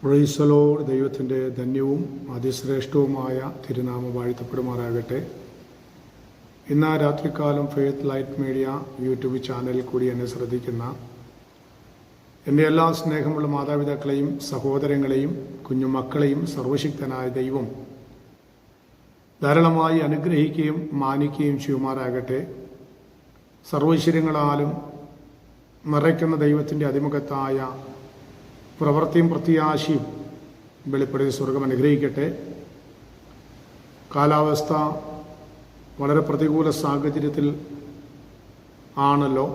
Praise the Lord. ദൈവത്തിൻ്റെ ധന്യവും അതിശ്രേഷ്ഠവുമായ തിരുനാമം വാഴ്ത്തപ്പെടുമാറാകട്ടെ. ഇന്ന് രാത്രികാലം ഫെയ്ത്ത് ലൈറ്റ് മീഡിയ യൂട്യൂബ് ചാനലിൽ കൂടി എന്നെ ശ്രദ്ധിക്കുന്ന എൻ്റെ എല്ലാ സ്നേഹമുള്ള മാതാപിതാക്കളെയും സഹോദരങ്ങളെയും കുഞ്ഞുമക്കളെയും സർവശക്തനായ ദൈവം ധാരാളമായി അനുഗ്രഹിക്കുകയും മാനിക്കുകയും ചെയ്യുമാറാകട്ടെ. സർവൈശ്വര്യങ്ങളാലും നിറയ്ക്കുന്ന ദൈവത്തിൻ്റെ അതിമുഖത്തായ പ്രവൃത്തിയും പ്രത്യാശയും വെളിപ്പെടുത്തി സ്വർഗം അനുഗ്രഹിക്കട്ടെ. കാലാവസ്ഥ വളരെ പ്രതികൂല സാഹചര്യത്തിൽ ആണല്ലോ.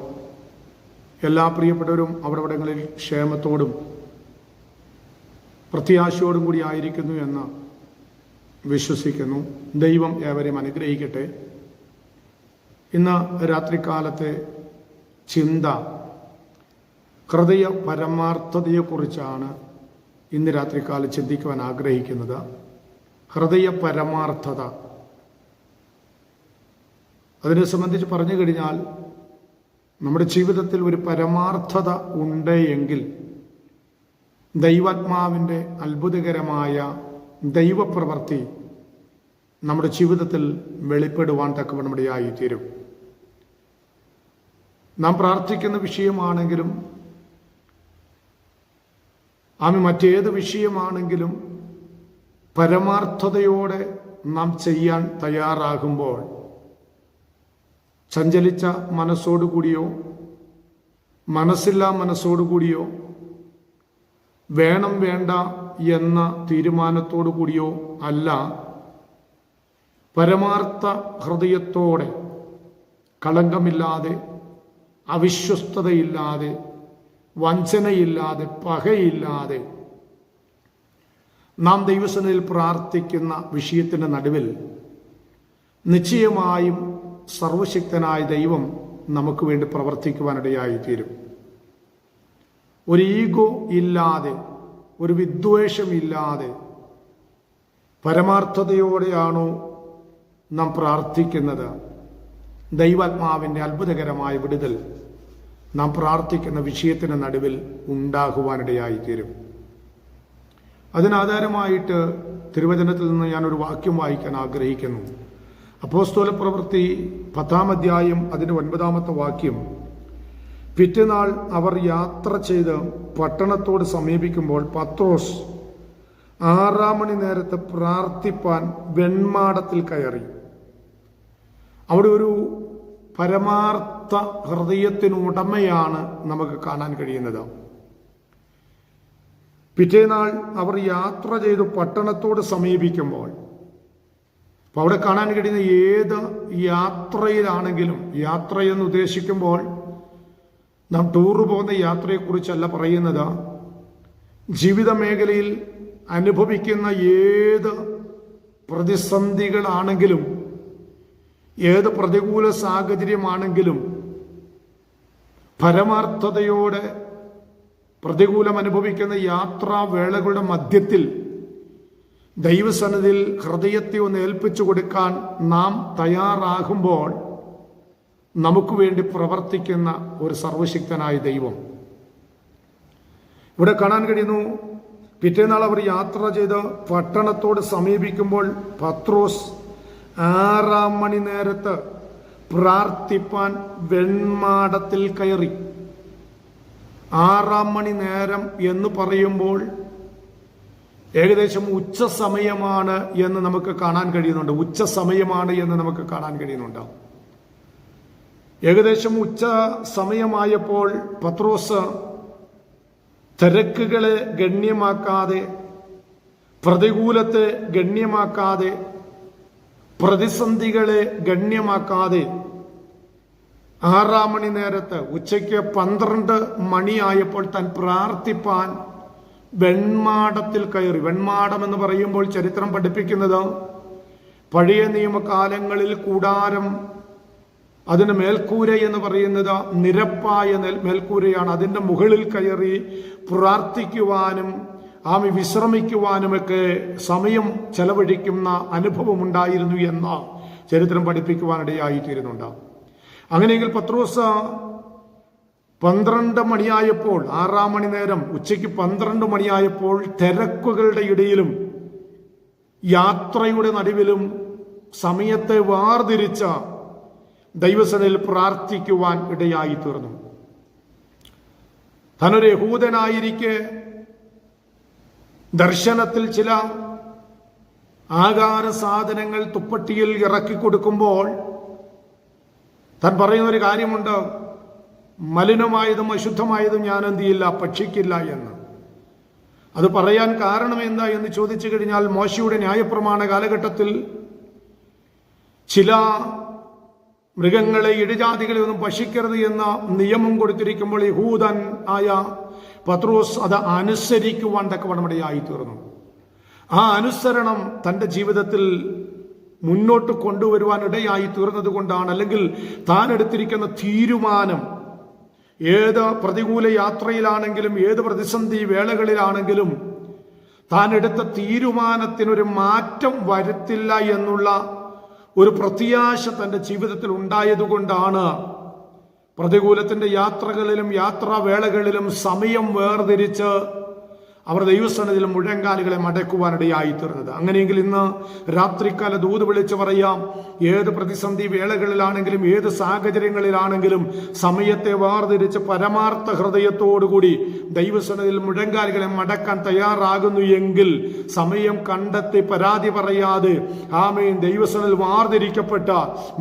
എല്ലാ പ്രിയപ്പെട്ടവരും അവിടങ്ങളിൽ ക്ഷേമത്തോടും പ്രത്യാശയോടും കൂടി ആയിരിക്കുന്നു എന്ന് വിശ്വസിക്കുന്നു. ദൈവം ഏവരെയും അനുഗ്രഹിക്കട്ടെ. ഇന്ന് രാത്രികാലത്തെ ചിന്ത ഹൃദയ പരമാർത്ഥതയെക്കുറിച്ചാണ് ഇന്ന് രാത്രികാലം ചിന്തിക്കുവാൻ ആഗ്രഹിക്കുന്നത്. ഹൃദയ പരമാർത്ഥത, അതിനെ സംബന്ധിച്ച് പറഞ്ഞു കഴിഞ്ഞാൽ നമ്മുടെ ജീവിതത്തിൽ ഒരു പരമാർത്ഥത ഉണ്ട് എങ്കിൽ ദൈവാത്മാവിൻ്റെ അത്ഭുതകരമായ ദൈവപ്രവൃത്തി നമ്മുടെ ജീവിതത്തിൽ വെളിപ്പെടുവാൻ തക്കവണ്ണമിടയായിത്തീരും. നാം പ്രാർത്ഥിക്കുന്ന വിഷയമാണെങ്കിലും മറ്റേത് വിഷയമാണെങ്കിലും പരമാർത്ഥതയോടെ നാം ചെയ്യാൻ തയ്യാറാകുമ്പോൾ ചഞ്ചലിച്ച മനസ്സോടുകൂടിയോ മനസ്സില്ലാ മനസ്സോടുകൂടിയോ വേണം വേണ്ട എന്ന തീരുമാനത്തോടു കൂടിയോ അല്ല, പരമാർത്ഥ ഹൃദയത്തോടെ കളങ്കമില്ലാതെ അവിശ്വസ്തതയില്ലാതെ വഞ്ചനയില്ലാതെ പകയില്ലാതെ നാം ദൈവസന്നിധിയിൽ പ്രാർത്ഥിക്കുന്ന വിഷയത്തിൻ്റെ നടുവിൽ നിശ്ചയമായും സർവശക്തനായ ദൈവം നമുക്ക് വേണ്ടി പ്രവർത്തിക്കുവാനിടയായിത്തീരും. ഒരു ഈഗോ ഇല്ലാതെ, ഒരു വിദ്വേഷമില്ലാതെ പരമാർത്ഥതയോടെയാണോ നാം പ്രാർത്ഥിക്കുന്നത്, ദൈവാത്മാവിൻ്റെ അത്ഭുതകരമായ വിടുതൽ നാം പ്രാർത്ഥിക്കുന്ന വിഷയത്തിന് നടുവിൽ ഉണ്ടാകുവാനിടയായിത്തീരും. അതിനാധാരമായിട്ട് തിരുവചനത്തിൽ നിന്ന് ഞാനൊരു വാക്യം വായിക്കാൻ ആഗ്രഹിക്കുന്നു. അപ്പോസ്തല പ്രവൃത്തി 10-ാം അധ്യായം അതിൻ്റെ 9-ാമത്തെ വാക്യം. പിറ്റേനാൾ അവർ യാത്ര ചെയ്ത് പട്ടണത്തോട് സമീപിക്കുമ്പോൾ പത്രോസ് 6-ാം മണി നേരത്ത് പ്രാർത്ഥിപ്പാൻ വെൺമാടത്തിൽ കയറി. അവിടെ ഒരു പരമാർത്ഥ ഹൃദയത്തിനുടമയാണ് നമുക്ക് കാണാൻ കഴിയുന്നത്. പിറ്റേനാൾ അവർ യാത്ര ചെയ്തു പട്ടണത്തോട് സമീപിക്കുമ്പോൾ, അപ്പോൾ അവിടെ കാണാൻ കഴിയുന്ന ഏത് യാത്രയിലാണെങ്കിലും, യാത്രയെന്ന് ഉദ്ദേശിക്കുമ്പോൾ നാം ടൂറ് പോകുന്ന യാത്രയെക്കുറിച്ചല്ല പറയുന്നത്, ജീവിത മേഖലയിൽ അനുഭവിക്കുന്ന ഏത് പ്രതിസന്ധികളാണെങ്കിലും ഏത് പ്രതികൂല സാഹചര്യമാണെങ്കിലും പരമാർത്ഥതയോടെ പ്രതികൂലം അനുഭവിക്കുന്ന യാത്രാവേളകളുടെ മധ്യത്തിൽ ദൈവസന്നിധിയിൽ ഹൃദയത്തെ ഒന്ന് ഏൽപ്പിച്ചു കൊടുക്കാൻ നാം തയ്യാറാകുമ്പോൾ നമുക്ക് വേണ്ടി പ്രവർത്തിക്കുന്ന ഒരു സർവശക്തനായ ദൈവം ഇവിടെ കാണാൻ കഴിയുന്നു. പിറ്റേന്നാൾ അവർ യാത്ര ചെയ്ത് പട്ടണത്തോട് സമീപിക്കുമ്പോൾ പത്രോസ് 6-ാം മണി നേരത്ത് പ്രാർത്ഥിപ്പാൻ വെൺമാടത്തിൽ കയറി. 6-ാം മണി നേരം എന്ന് പറയുമ്പോൾ ഏകദേശം ഉച്ച സമയമാണ് എന്ന് നമുക്ക് കാണാൻ കഴിയുന്നുണ്ട്. ഉച്ച സമയമാണ് എന്ന് നമുക്ക് കാണാൻ കഴിയുന്നുണ്ട്. ഏകദേശം ഉച്ച സമയമായപ്പോൾ പത്രോസ് തിരക്കുകളെ ഗണ്യമാക്കാതെ, പ്രതികൂലത്തെ ഗണ്യമാക്കാതെ, പ്രതിസന്ധികളെ ഗണ്യമാക്കാതെ 6-ാം മണി നേരത്ത് ഉച്ചയ്ക്ക് 12 മണിയായപ്പോൾ താൻ പ്രാർത്ഥിപ്പാൻ വെൺമാടത്തിൽ കയറി. വെൺമാടം എന്ന് പറയുമ്പോൾ ചരിത്രം പഠിപ്പിക്കുന്നത് പഴയ നിയമകാലങ്ങളിൽ കൂടാരം, അതിന് മേൽക്കൂര എന്ന് പറയുന്നത് നിരപ്പായ മേൽക്കൂരയാണ്. അതിൻ്റെ മുകളിൽ കയറി പ്രാർത്ഥിക്കുവാനും വിശ്രമിക്കുവാനുമൊക്കെ സമയം ചെലവഴിക്കുന്ന അനുഭവമുണ്ടായിരുന്നു എന്ന് ചരിത്രം പഠിപ്പിക്കുവാനിടയായിത്തീരുന്നുണ്ട്. അങ്ങനെയെങ്കിൽ പത്രോസ് 12 മണിയായപ്പോൾ, 6-ാം മണി നേരം, ഉച്ചയ്ക്ക് 12 മണിയായപ്പോൾ തിരക്കുകളുടെ ഇടയിലും യാത്രയുടെ നടുവിലും സമയത്തെ വേർതിരിച്ച ദൈവസന്നിധിയിൽ പ്രാർത്ഥിക്കുവാൻ ഇടയായി തീർന്നു. താനൊരു യഹൂദനായിരിക്കെ ദർശനത്തിൽ ചില ആഹാര സാധനങ്ങൾ തുപ്പട്ടിയിൽ ഇറക്കി കൊടുക്കുമ്പോൾ താൻ പറയുന്നൊരു കാര്യമുണ്ട്, മലിനമായതും അശുദ്ധമായതും ഞാൻ എന്ത് ചെയ്യില്ല, ഭക്ഷിക്കില്ല എന്ന്. അത് പറയാൻ കാരണം എന്താ എന്ന് ചോദിച്ചു കഴിഞ്ഞാൽ, മോശയുടെ ന്യായപ്രമാണ കാലഘട്ടത്തിൽ ചില മൃഗങ്ങളെ, ഇഴജാതികളെ ഒന്നും ഭക്ഷിക്കരുത് എന്ന നിയമം കൊടുത്തിരിക്കുമ്പോൾ യഹൂദൻ ആയ പത്രോസ് അത് അനുസരിക്കുവാൻ തക്കവണ്ണമിടയായി തീർന്നു. ആ അനുസരണം തൻ്റെ ജീവിതത്തിൽ മുന്നോട്ട് കൊണ്ടുവരുവാൻ ഇടയായി തീർന്നത് കൊണ്ടാണ്, അല്ലെങ്കിൽ താൻ എടുത്തിരിക്കുന്ന തീരുമാനം ഏത് പ്രതികൂല യാത്രയിലാണെങ്കിലും ഏത് പ്രതിസന്ധി വേളകളിലാണെങ്കിലും താൻ എടുത്ത തീരുമാനത്തിനൊരു മാറ്റം വരുത്തില്ല എന്നുള്ള ഒരു പ്രത്യാശ തൻ്റെ ജീവിതത്തിൽ ഉണ്ടായതുകൊണ്ടാണ് പ്രതികൂലത്തിൻ്റെ യാത്രകളിലും യാത്രാവേളകളിലും സമയം വേർതിരിച്ച് അവർ ദൈവസന്നിധിയിൽ മുഴങ്കാലുകളെ മടക്കുവാനിടയായി തീർന്നത്. അങ്ങനെയെങ്കിൽ ഇന്ന് രാത്രിക്കാല ദൂത് വിളിച്ചു പറയാം, ഏത് പ്രതിസന്ധി വേളകളിലാണെങ്കിലും ഏത് സാഹചര്യങ്ങളിലാണെങ്കിലും സമയത്തെ വേർതിരിച്ച് പരമാർത്ഥ ഹൃദയത്തോടുകൂടി ദൈവസന്നിധിയിൽ മുഴങ്കാലുകളെ മടക്കാൻ തയ്യാറാകുന്നു എങ്കിൽ, സമയം കണ്ടെത്തി പരാതി പറയാതെ ആമേൻ ദൈവസന്നിധിയിൽ വേർതിരിക്കപ്പെട്ട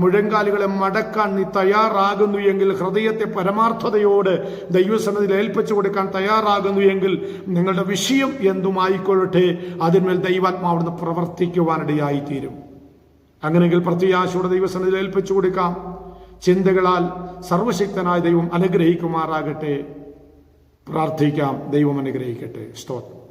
മുഴങ്കാലുകളെ മടക്കാൻ നീ തയ്യാറാകുന്നു എങ്കിൽ, ഹൃദയത്തെ പരമാർത്ഥതയോട് ദൈവസന്നിധിയിൽ ഏൽപ്പിച്ചു കൊടുക്കാൻ തയ്യാറാകുന്നു എങ്കിൽ, നിങ്ങളുടെ വിഷയം എന്തുമായിക്കൊള്ളട്ടെ അതിന്മേൽ ദൈവാത്മാവിടുന്ന് പ്രവർത്തിക്കുവാനിടയായിത്തീരും. അങ്ങനെയെങ്കിൽ പ്രത്യാശയോടെ ദൈവസന്നിധിയിൽ ഏൽപ്പിച്ചു കൊടുക്കാം. ചിന്തകളാൽ സർവശക്തനായ ദൈവം അനുഗ്രഹിക്കുമാറാകട്ടെ. പ്രാർത്ഥിക്കാം. ദൈവം അനുഗ്രഹിക്കട്ടെ. സ്തോത്രം.